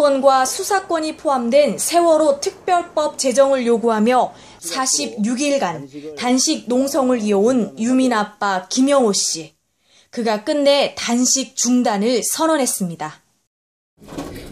기소권과 수사권이 포함된 세월호 특별법 제정을 요구하며 46일간 단식 농성을 이어온 유민 아빠 김영호 씨. 그가 끝내 단식 중단을 선언했습니다.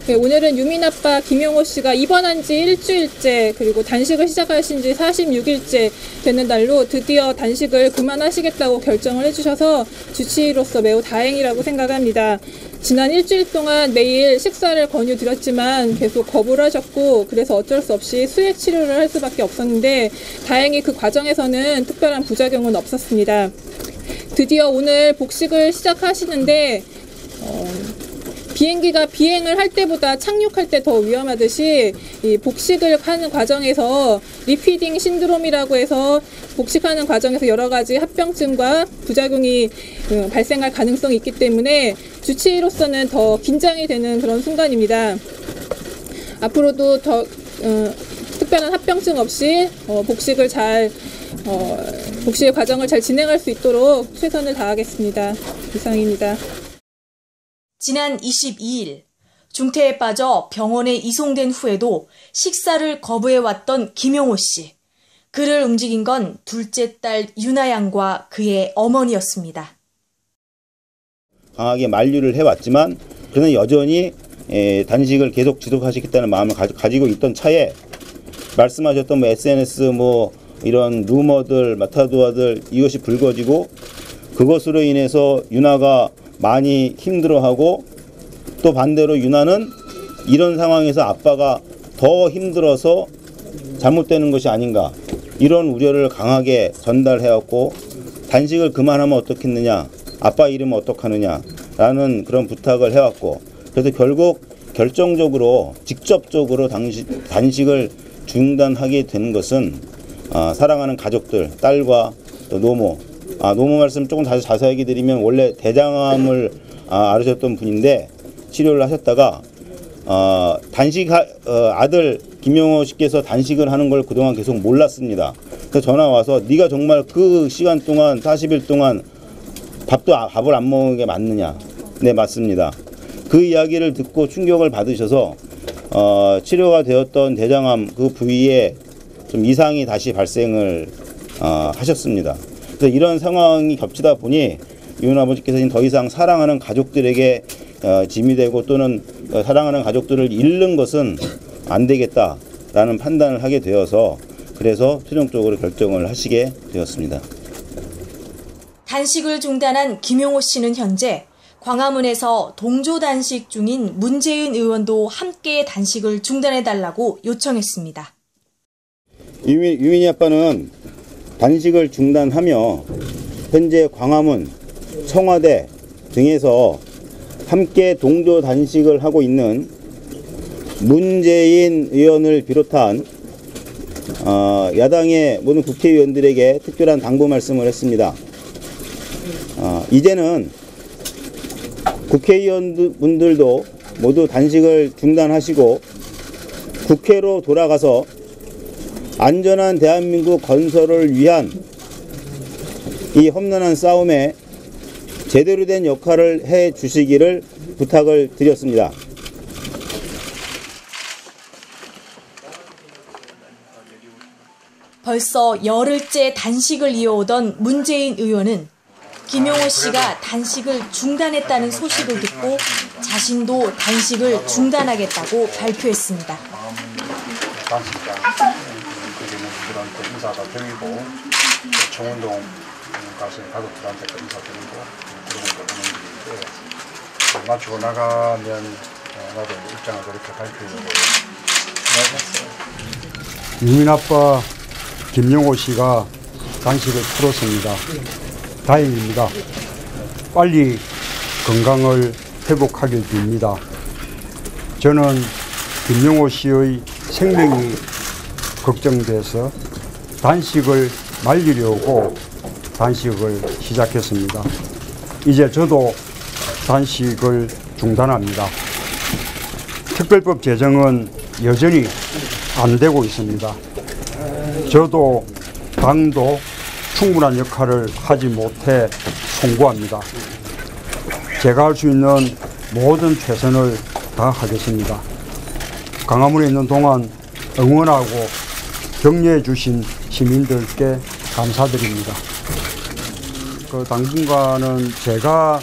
네, 오늘은 유민 아빠 김영호 씨가 입원한 지 일주일째 그리고 단식을 시작하신 지 46일째 되는 날로 드디어 단식을 그만하시겠다고 결정을 해주셔서 주치의로서 매우 다행이라고 생각합니다. 지난 일주일 동안 매일 식사를 권유드렸지만 계속 거부를 하셨고 그래서 어쩔 수 없이 수액 치료를 할 수밖에 없었는데 다행히 그 과정에서는 특별한 부작용은 없었습니다. 드디어 오늘 복식을 시작하시는데 비행기가 비행을 할 때보다 착륙할 때 더 위험하듯이 이 복식을 하는 과정에서 리피딩 신드롬이라고 해서 복식하는 과정에서 여러 가지 합병증과 부작용이 발생할 가능성이 있기 때문에 주치의로서는 더 긴장이 되는 그런 순간입니다. 앞으로도 더 특별한 합병증 없이 복식의 과정을 잘 진행할 수 있도록 최선을 다하겠습니다. 이상입니다. 지난 22일 중태에 빠져 병원에 이송된 후에도 식사를 거부해왔던 김영호 씨. 그를 움직인 건 둘째 딸 유나 양과 그의 어머니였습니다. 강하게 만류를 해왔지만 그는 여전히 단식을 계속 지속하시겠다는 마음을 가지고 있던 차에 말씀하셨던 SNS 이런 루머들, 마타도아들 이것이 불거지고 그것으로 인해서 유나가 많이 힘들어하고 또 반대로 유나는 이런 상황에서 아빠가 더 힘들어서 잘못되는 것이 아닌가 이런 우려를 강하게 전달해왔고 단식을 그만하면 어떻겠느냐 아빠 이름은 어떡하느냐 라는 그런 부탁을 해왔고 그래서 결국 결정적으로 직접적으로 단식을 중단하게 된 것은 사랑하는 가족들 딸과 또 노모 노모 말씀 조금 다시 자세하게 드리면 원래 대장암을 앓으셨던 분인데 치료를 하셨다가 아들 김영호 씨께서 단식을 하는 걸 그동안 계속 몰랐습니다. 그래서 전화 와서 네가 정말 그 시간 동안 40일 동안 밥을 안 먹은 게 맞느냐. 네 맞습니다. 그 이야기를 듣고 충격을 받으셔서 치료가 되었던 대장암 그 부위에 좀 이상이 다시 발생을 하셨습니다. 그래서 이런 상황이 겹치다 보니 유은 아버지께서는 더 이상 사랑하는 가족들에게 짐이 되고 또는 사랑하는 가족들을 잃는 것은 안 되겠다라는 판단을 하게 되어서 그래서 최종적으로 결정을 하시게 되었습니다. 단식을 중단한 김용호 씨는 현재 광화문에서 동조 단식 중인 문재인 의원도 함께 단식을 중단해달라고 요청했습니다. 유민이 아빠는 단식을 중단하며 현재 광화문, 청와대 등에서 함께 동조 단식을 하고 있는 문재인 의원을 비롯한 야당의 모든 국회의원들에게 특별한 당부 말씀을 했습니다. 이제는 국회의원분들도 모두 단식을 중단하시고 국회로 돌아가서 안전한 대한민국 건설을 위한 이 험난한 싸움에 제대로 된 역할을 해 주시기를 부탁을 드렸습니다. 벌써 열흘째 단식을 이어오던 문재인 의원은 김용호 씨가 단식을 중단했다는 소식을 듣고 자신도 단식을 중단하겠다고 발표했습니다. 단식장 거기는 분들한테 인사가 드리고 청운동 가서 가족들한테 인사드리고 그런 거 보는 일인데 마치고 나가면 나도 입장을 그렇게 밝히려고 나갔어요. 유민 아빠 김영호 씨가 단식을 풀었습니다. 다행입니다. 빨리 건강을 회복하길 빕니다. 저는 김영호 씨의 생명이 걱정돼서 단식을 말리려고 단식을 시작했습니다. 이제 저도 단식을 중단합니다. 특별법 제정은 여전히 안 되고 있습니다. 저도 당도 충분한 역할을 하지 못해 송구합니다. 제가 할 수 있는 모든 최선을 다하겠습니다. 광화문에 있는 동안 응원하고 격려해 주신 시민들께 감사드립니다. 당분간은 제가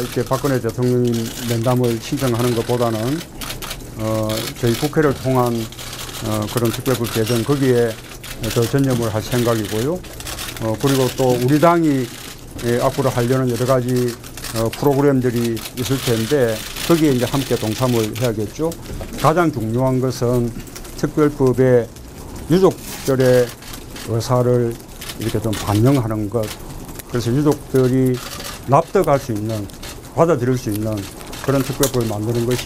이렇게 박근혜 대통령님 면담을 신청하는 것보다는 저희 국회를 통한 그런 특별법 개정 거기에 더 전념을 할 생각이고요. 그리고 또 우리 당이 앞으로 하려는 여러 가지 프로그램들이 있을 텐데 거기에 이제 함께 동참을 해야겠죠. 가장 중요한 것은 특별법의 유족들의 의사를 이렇게 좀 반영하는 것. 그래서 유족들이 납득할 수 있는, 받아들일 수 있는 그런 특별법을 만드는 것이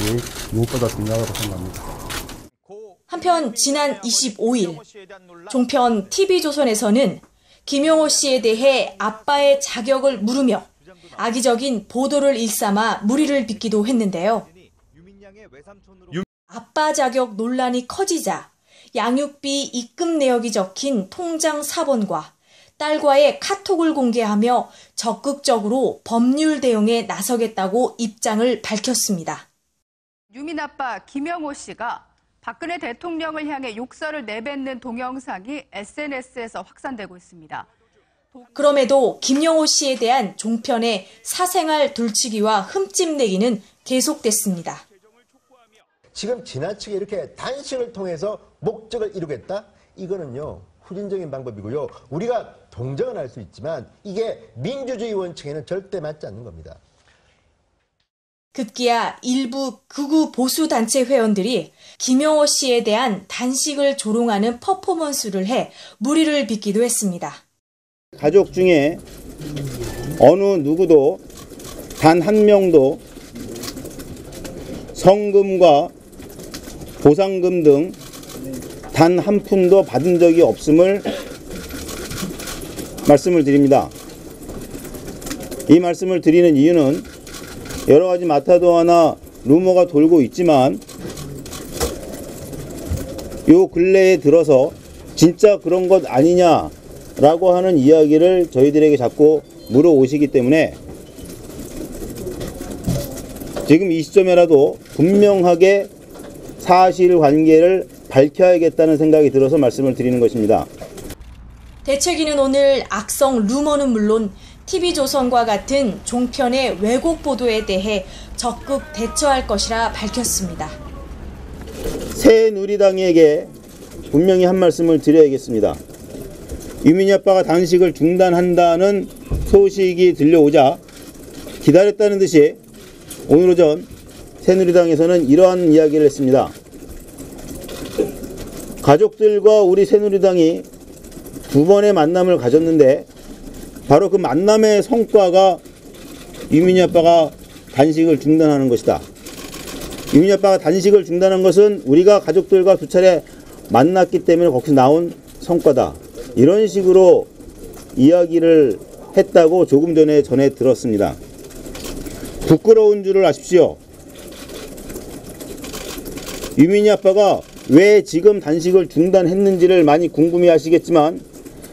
무엇보다 중요하다고 생각합니다. 한편 지난 25일 종편 TV조선에서는 김용호 씨에 대해 아빠의 자격을 물으며 악의적인 보도를 일삼아 물의를 빚기도 했는데요. 아빠 자격 논란이 커지자 양육비 입금 내역이 적힌 통장 사본과 딸과의 카톡을 공개하며 적극적으로 법률 대응에 나서겠다고 입장을 밝혔습니다. 유민 아빠 김용호 씨가 박근혜 대통령을 향해 욕설을 내뱉는 동영상이 SNS에서 확산되고 있습니다. 그럼에도 김용호 씨에 대한 종편의 사생활 돌치기와 흠집내기는 계속됐습니다. 지금 지나치게 이렇게 단식을 통해서 목적을 이루겠다? 이거는요, 후진적인 방법이고요. 우리가 동정은 할 수 있지만 이게 민주주의 원칙에는 절대 맞지 않는 겁니다. 급기야 일부 극우 보수 단체 회원들이 김용호 씨에 대한 단식을 조롱하는 퍼포먼스를 해 물의를 빚기도 했습니다. 가족 중에 어느 누구도 단 한 명도 성금과 보상금 등 단 한 푼도 받은 적이 없음을 말씀을 드립니다. 이 말씀을 드리는 이유는 여러 가지 마타도아나 루머가 돌고 있지만 요 근래에 들어서 진짜 그런 것 아니냐라고 하는 이야기를 저희들에게 자꾸 물어오시기 때문에 지금 이 시점에라도 분명하게 사실관계를 밝혀야겠다는 생각이 들어서 말씀을 드리는 것입니다. 대책위는 오늘 악성 루머는 물론 TV조선과 같은 종편의 왜곡 보도에 대해 적극 대처할 것이라 밝혔습니다. 새누리당에게 분명히 한 말씀을 드려야겠습니다. 유민이 아빠가 단식을 중단한다는 소식이 들려오자 기다렸다는 듯이 오늘 오전 새누리당에서는 이러한 이야기를 했습니다. 가족들과 우리 새누리당이 두 번의 만남을 가졌는데 바로 그 만남의 성과가 유민이 아빠가 단식을 중단하는 것이다. 유민이 아빠가 단식을 중단한 것은 우리가 가족들과 두 차례 만났기 때문에 거기서 나온 성과다. 이런 식으로 이야기를 했다고 조금 전에 들었습니다. 부끄러운 줄을 아십시오. 유민이 아빠가 왜 지금 단식을 중단했는지를 많이 궁금해 하시겠지만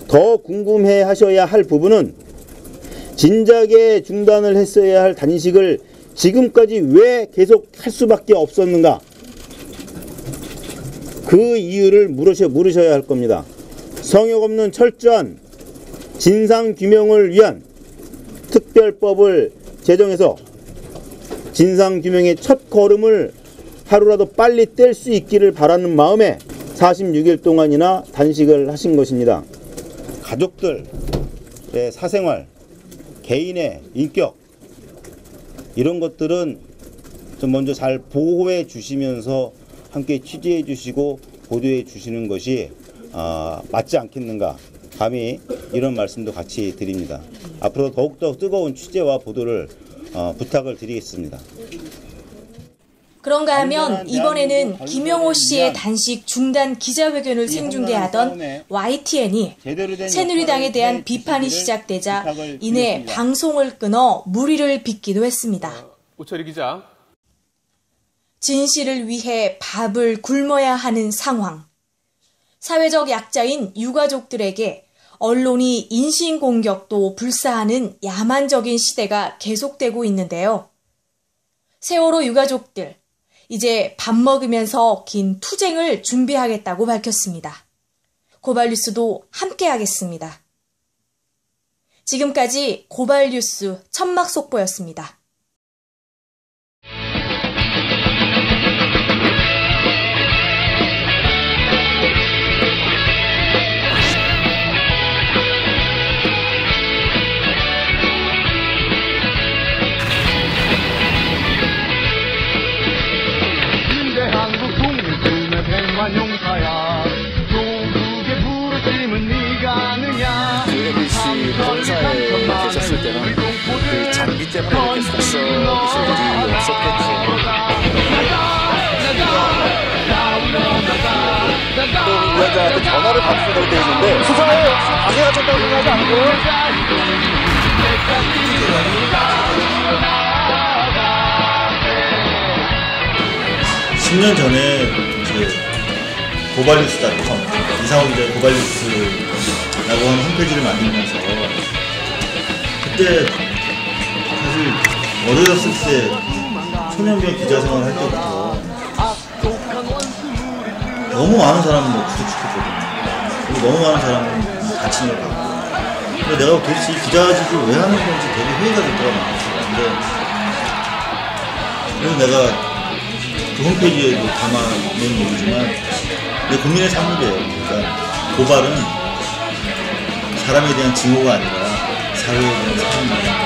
더 궁금해 하셔야 할 부분은 진작에 중단을 했어야 할 단식을 지금까지 왜 계속 할 수밖에 없었는가? 그 이유를 물으셔야 할 겁니다. 성역 없는 철저한 진상규명을 위한 특별법을 제정해서 진상규명의 첫 걸음을 하루라도 빨리 뗄 수 있기를 바라는 마음에 46일 동안이나 단식을 하신 것입니다. 가족들의 사생활, 개인의 인격 이런 것들은 좀 먼저 잘 보호해 주시면서 함께 취재해 주시고 보도해 주시는 것이 맞지 않겠는가, 감히 이런 말씀도 같이 드립니다. 앞으로 더욱더 뜨거운 취재와 보도를 부탁을 드리겠습니다. 그런가 하면 이번에는 김용호 씨의 단식 중단 기자회견을 생중계하던 YTN이 새누리당에 대한 비판이 시작되자 이내 방송을 끊어 물의를 빚기도 했습니다. 오철희 기자. 진실을 위해 밥을 굶어야 하는 상황. 사회적 약자인 유가족들에게 언론이 인신공격도 불사하는 야만적인 시대가 계속되고 있는데요. 세월호 유가족들, 이제 밥 먹으면서 긴 투쟁을 준비하겠다고 밝혔습니다. 고발뉴스도 함께하겠습니다. 지금까지 고발뉴스 천막 속보였습니다. 용사야 조국의 부르심은 네가 아느냐. 그 MBC 본사에 계셨을 때는 그 장기 때문에 이렇게 속썩이실 일이 없었겠죠. 또 위원장한테 전화를 받으셔도 되어 있는데 수사에 방해가 쳤다고 생각하지 않고요. 10년 전에 고발뉴스닷컴, 이상호 기자의 고발뉴스라고 하는 홈페이지를 만들면서 그때 사실 어렸을 때 소년병 기자 생활을 할 때부터 너무 많은 사람을 구속시켰거든요. 그리고 너무 많은 사람을 다친 걸 봤고, 근데 내가 도대체 이 기자직을 왜 하는 건지 되게 회의가 됐더라고요. 그래서 내가 그 홈페이지에도 담아놓은 얘기지만 내 국민의 사물이에요. 그러니까 고발은 사람에 대한 징후가 아니라 사회에 대한 사물이에요.